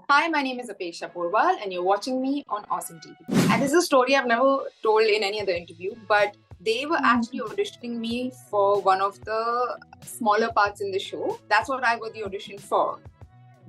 Hi, my name is Apeksha Porwal, and you're watching me on Awesome TV. And this is a story I've never told in any other interview, but they were actually auditioning me for one of the smaller parts in the show. That's what I got the audition for.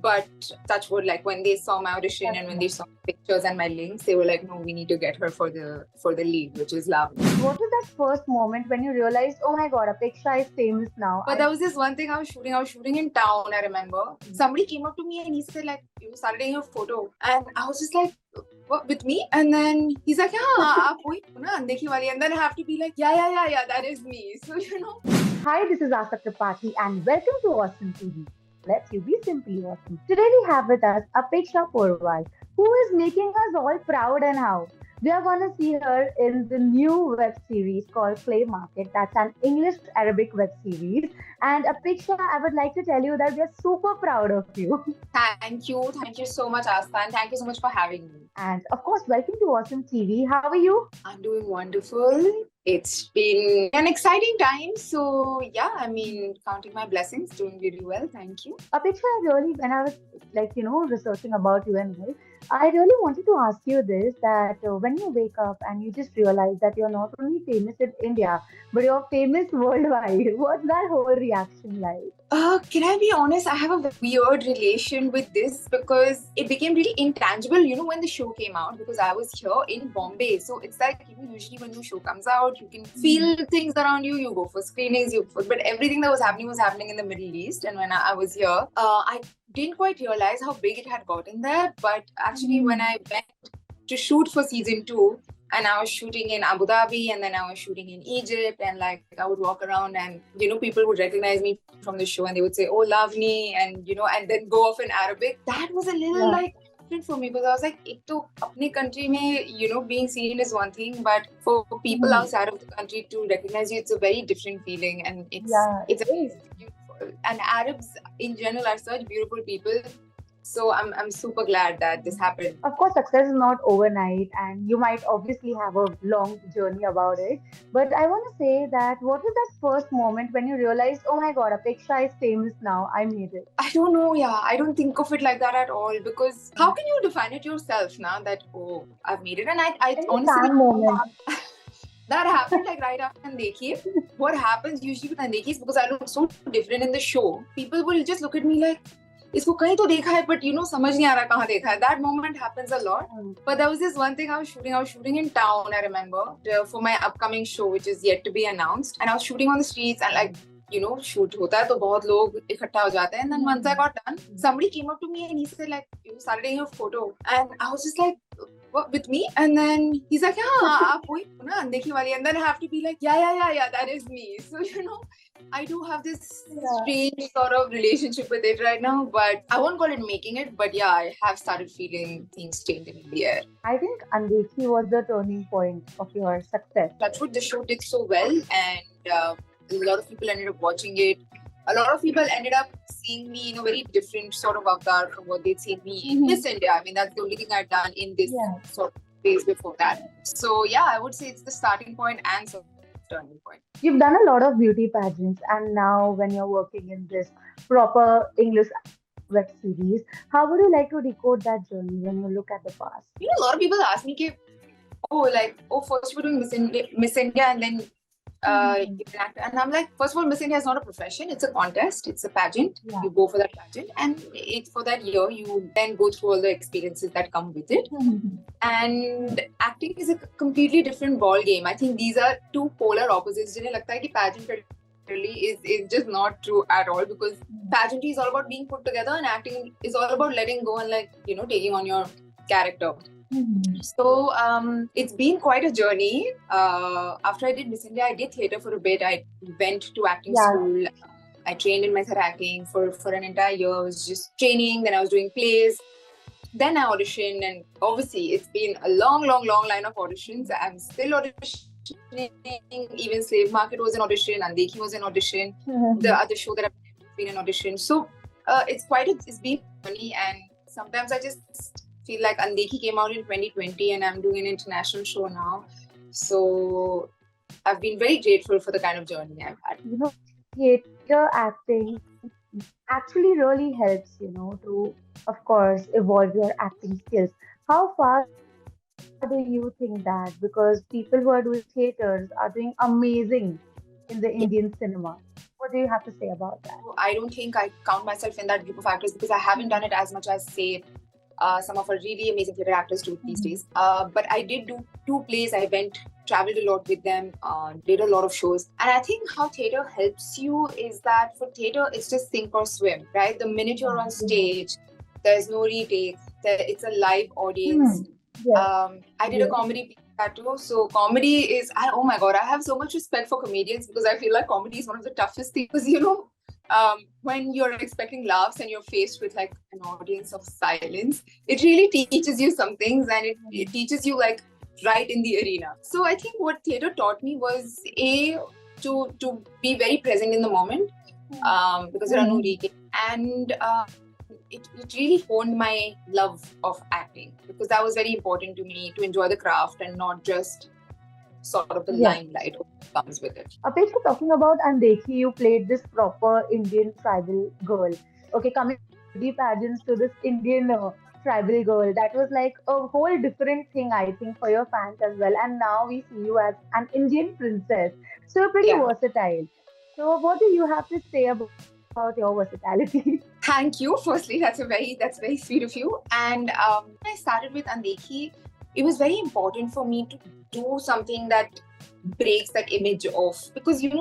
But touch wood, like when they saw my audition and when they saw pictures and my links, they were like, "No, we need to get her for the lead, which is love." What was that first moment when you realized, oh my god, Apeksha is famous now? But there was this one thing I was shooting in town, I remember. Somebody came up to me and he said, like, you started taking a photo. And I was just like, what, with me? And then he's like, yeah, aap wohi ho na, undekhi wali. And then I have to be like, yeah, that is me. So, Hi, this is Astha Tripathi and welcome to Awesome TV. Let's you be simply awesome. Today we have with us Apeksha Porwal, who is making us all proud and how. We are going to see her in the new web series called Play Market. That's an English Arabic web series. And Apeksha, I would like to tell you that we are super proud of you. Thank you so much, Astha, and thank you so much for having me. And of course, welcome to Awesome TV. How are you? I'm doing wonderful. It's been an exciting time. So yeah, I mean, counting my blessings, doing really well. Thank you. Apeksha, when I was researching about you and all, I really wanted to ask you this that when you wake up and you just realize that you're not only famous in India, but you're famous worldwide, what's that whole reaction like? Can I be honest? I have a weird relation with this because it became really intangible, when the show came out, because I was here in Bombay. So it's like, usually when the show comes out, you can feel things around you, you go for screenings, but everything that was happening in the Middle East. And when I was here, I didn't quite realize how big it had gotten there. But actually, when I went to shoot for season 2, and I was shooting in Abu Dhabi, and then I was shooting in Egypt, and like I would walk around and, people would recognize me from the show and they would say, oh, Lavni, and, and then go off in Arabic. That was a little different for me because I was like, ek to apne country mein, being seen is one thing, but for people outside of the country to recognize you, it's a very different feeling, and it's beautiful. And Arabs in general are such beautiful people. So I'm super glad that this happened. Of course, success is not overnight, and you might obviously have a long journey about it. But I want to say that what was that first moment when you realized, oh my god, Apeksha is famous now, I made it? I don't know, I don't think of it like that at all, because how can you define it yourself now that, oh, I've made it? And I honestly... moment. That happened like right after Undekhi. What happens usually with Undekhi is because I look so different in the show, people will just look at me like, इसको कहीं तो देखा है, but समझ नहीं आ रहा कहाँ देखा है. That moment happens a lot. But there was this one thing I was shooting in town, I remember, for my upcoming show, which is yet to be announced. And I was shooting on the streets, and like, shoot होता है तो बहुत लोग इकट्ठा हो जाते हैं. And then once I got done, somebody came up to me and he said like, you started taking a photo. And I was just like, what, with me? And then he's like, yeah, aap wohi ho na, undekhi wali. And then I have to be like, yeah, that is me. So, I do have this strange sort of relationship with it right now, but I won't call it making it, but yeah, I have started feeling things changing in the air. I think Undekhi was the turning point of your success. That's what the show did so well, and a lot of people ended up watching it. A lot of people ended up seeing me in a very different sort of avatar from what they'd seen me in Miss India. I mean, that's the only thing I'd done in this sort of phase before that. So yeah, I would say it's the starting point and turning point. You've done a lot of beauty pageants, and now when you're working in this proper English web series, how would you like to decode that journey when you look at the past? A lot of people ask me, first we're doing Miss India and then you can act. And I'm like, first of all, Miss India is not a profession, it's a contest, it's a pageant. You go for that pageant, and for that year you then go through all the experiences that come with it. And acting is a completely different ball game. I think these are two polar opposites. Jine lagta hai ki pageant really is just not true at all, because pageantry is all about being put together and acting is all about letting go and taking on your character. So it's been quite a journey. After I did Miss India, I did theatre for a bit. I went to acting school. I trained in method acting for an entire year. I was just training, then I was doing plays. Then I auditioned, and obviously it's been a long line of auditions. I'm still auditioning. Even Slave Market was an audition, Undekhi was an audition. The other show that I've been an audition. So it's been funny, and sometimes I just feel like Undekhi came out in 2020 and I'm doing an international show now. So I've been very grateful for the kind of journey I've had. Theatre acting actually really helps, to, of course, evolve your acting skills. How far do you think that? Because people who are doing theaters are doing amazing in the Indian cinema. What do you have to say about that? I don't think I count myself in that group of actors because I haven't done it as much as, say, some of our really amazing theatre actors do these days. But I did do 2 plays. I traveled a lot with them, did a lot of shows. And I think how theatre helps you is that for theatre, it's just sink or swim, right? The minute you're on stage, there's no retake. It's a live audience. Yes, I did a comedy that too. So comedy is, oh my God, I have so much respect for comedians because I feel like comedy is one of the toughest things. Because, when you're expecting laughs and you're faced with like an audience of silence, it really teaches you some things, and it teaches you like right in the arena. So I think what theatre taught me was to be very present in the moment, because there are no retakes, and it really honed my love of acting, because that was very important to me, to enjoy the craft and not just sort of the limelight that comes with it. Apeksha, talking about Undekhi, you played this proper Indian tribal girl. Okay, coming from beauty pageants to this Indian tribal girl, that was like a whole different thing, I think, for your fans as well. And now we see you as an Indian princess. So you're pretty Yeah. versatile. So what do you have to say about your versatility? Thank you. Firstly, that's very sweet of you. And when I started with Undekhi, it was very important for me to do something that breaks that image of, because and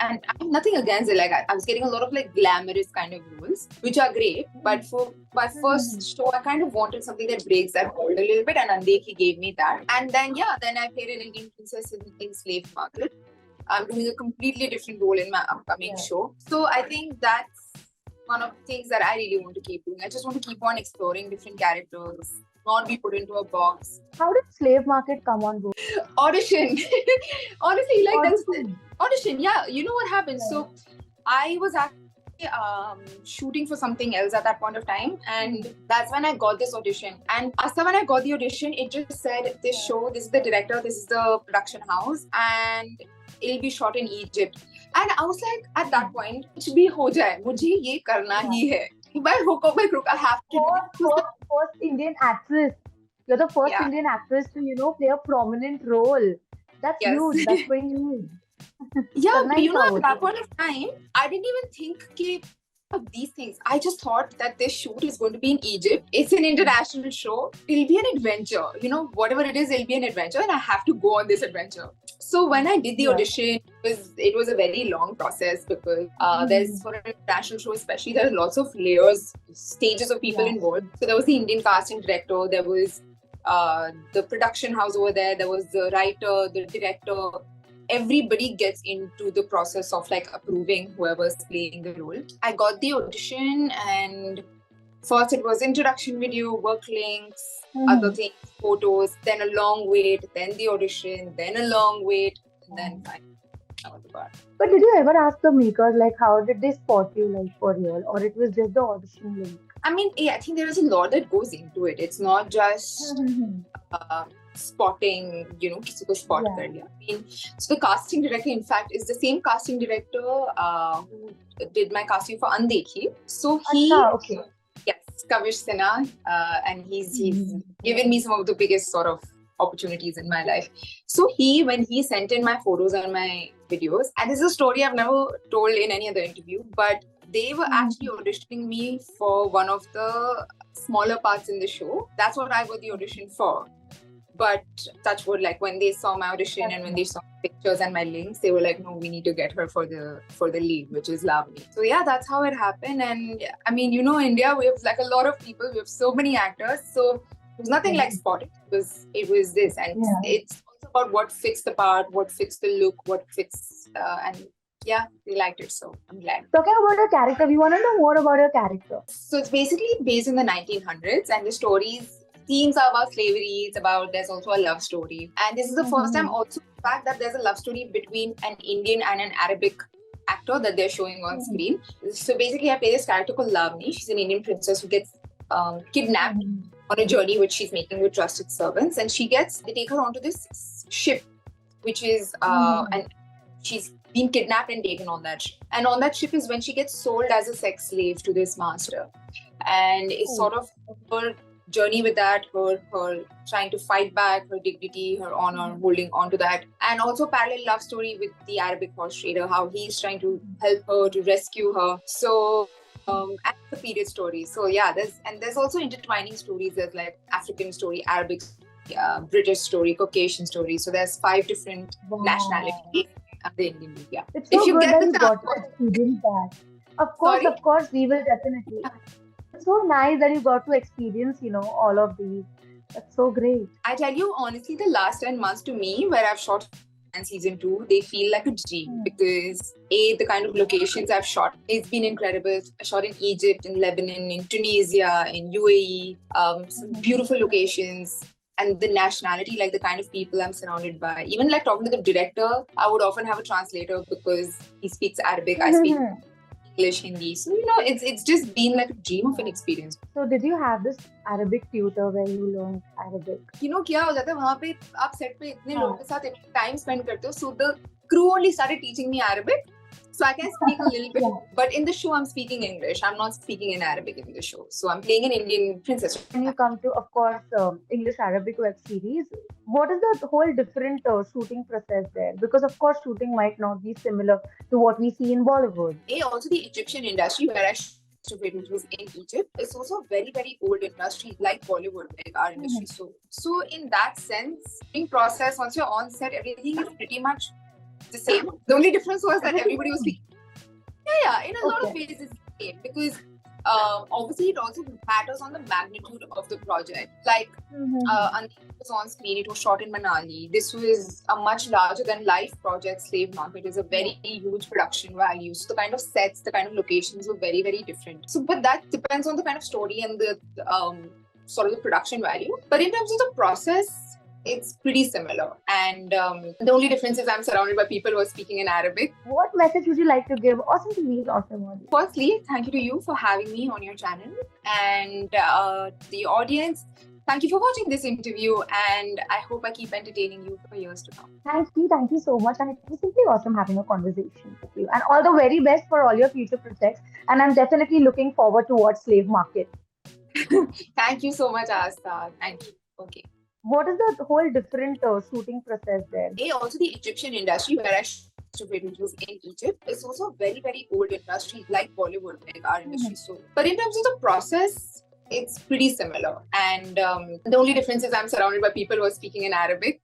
I have nothing against it. Like I was getting a lot of like glamorous kind of roles, which are great. But for my first show, I kind of wanted something that breaks that mold a little bit, and Undekhi gave me that. And then I played an Indian princess in Slave Market. I'm doing a completely different role in my upcoming show. So I think that's one of the things that I really want to keep doing. I just want to keep on exploring different characters, not be put into a box. How did Slave Market come on board? Audition. Honestly, like that's Audition. audition. Yeah, you know what happened? So I was actually shooting for something else at that point of time, and that's when I got this audition. And after when I got the audition, it just said, this show, this is the director, this is the production house, and it'll be shot in Egypt. And I was like, at that point, कुछ भी हो जाए, मुझे ये करना ही है. By hook or by crook, I have to do it. First Indian actress. You're the first Indian actress to, play a prominent role. That's huge. That's very huge. Yeah, but at that point of time, I didn't even think of these things. I just thought that this shoot is going to be in Egypt. It's an international show. It'll be an adventure. Whatever it is, it'll be an adventure, and I have to go on this adventure. So when I did the audition, it was a very long process, because there's, for an international show especially, there are lots of layers, stages of people involved. So there was the Indian casting director, there was the production house over there was the writer, the director. Everybody gets into the process of like approving whoever's playing the role. I got the audition, and first it was introduction video, work links, other things, photos, then a long wait, then the audition, then a long wait, and then finally I was the part. But did you ever ask the makers, like, how did they spot you, like, for real? Or it was just the audition link? I mean, I think there is a lot that goes into it. It's not just spotting, किसी को spot कर लिया. I mean, so the casting director, in fact, is the same casting director who did my casting for Undekhi. So yes, Kavish Sinha, and he's given me some of the biggest sort of opportunities in my life. So when he sent in my photos and my videos, and this is a story I've never told in any other interview, but they were actually auditioning me for one of the smaller parts in the show. That's what I got the audition for. But touch wood, like when they saw my audition and when they saw pictures and my links, they were like, no, we need to get her for the lead, which is Lavani. So yeah, that's how it happened. And I mean, India, we have like a lot of people, we have so many actors. So it was nothing like spotting. It was this. And it's also about what fits the part, what fits the look, what fits, and yeah, they liked it, so I'm glad. Talking about your character, we want to know more about your character. So it's basically based in the 1900s, and the themes are about slavery. There's also a love story. And this is the first time also the fact that there's a love story between an Indian and an Arabic actor that they're showing on screen. So basically I play this character called Lavani. She's an Indian princess who gets kidnapped on a journey which she's making with trusted servants. And they take her onto this ship, which is, and she's been kidnapped and taken on that ship. And on that ship is when she gets sold as a sex slave to this master. And it's sort of her journey with that, her trying to fight back her dignity, her honor, holding on to that. And also parallel love story with the Arabic horse trader, how he's trying to help her, to rescue her. So and the period story. So yeah, there's also intertwining stories. There's like African story, Arabic, British story, Caucasian story. So there's 5 different nationalities of the Indian media. It's so good that you got to experience that. Of course, we will definitely. It's so nice that you got to experience, all of these. That's so great. I tell you honestly, the last 10 months to me, where I've shot and season 2, they feel like a dream because the kind of locations I've shot, it's been incredible. I shot in Egypt, in Lebanon, in Tunisia, in UAE, some beautiful locations. And the nationality, like the kind of people I'm surrounded by. Even like talking to the director, I would often have a translator because he speaks Arabic, I speak English, Hindi. So, it's just been like a dream of an experience. So, did you have this Arabic tutor where you learned Arabic? क्या हो जाता है वहाँ पे आप set पे इतने लोगों के साथ टाइम स्पेंड करते हो. So, the crew only started teaching me Arabic. So I can speak a little bit, but in the show I'm speaking English. I'm not speaking in Arabic in the show. So I'm playing an Indian princess. When you come to, of course, English-Arabic web series, what is the whole different shooting process there? Because of course shooting might not be similar to what we see in Bollywood. Also the Egyptian industry where I which was in Egypt, it's also a very, very old industry like Bollywood, like our industry. So in that sense, in process, once you're on set, everything is pretty much the same. The only difference was that everybody was speaking. In a lot of ways it's the same because obviously it also matters on the magnitude of the project. Like Undekhi was on screen, it was shot in Manali. This was a much larger than life project, Slave Market is a very huge production value. So the kind of sets, the kind of locations were very, very different. So but that depends on the kind of story and the sort of the production value. But in terms of the process, it's pretty similar. And the only difference is I'm surrounded by people who are speaking in Arabic. What message would you like to give Awesome TV's Awesome audience? Firstly, thank you to you for having me on your channel. And the audience, thank you for watching this interview. And I hope I keep entertaining you for years to come. Thank you so much. And it was simply awesome having a conversation with you. And all the very best for all your future projects. And I'm definitely looking forward to watch Slave Market. Thank you so much, Astha. Thank you. Okay. What is the whole different shooting process there? Also the Egyptian industry where I which was in Egypt, it's also a very, very old industry like Bollywood, like our industry. So, but in terms of the process, it's pretty similar. And the only difference is I'm surrounded by people who are speaking in Arabic.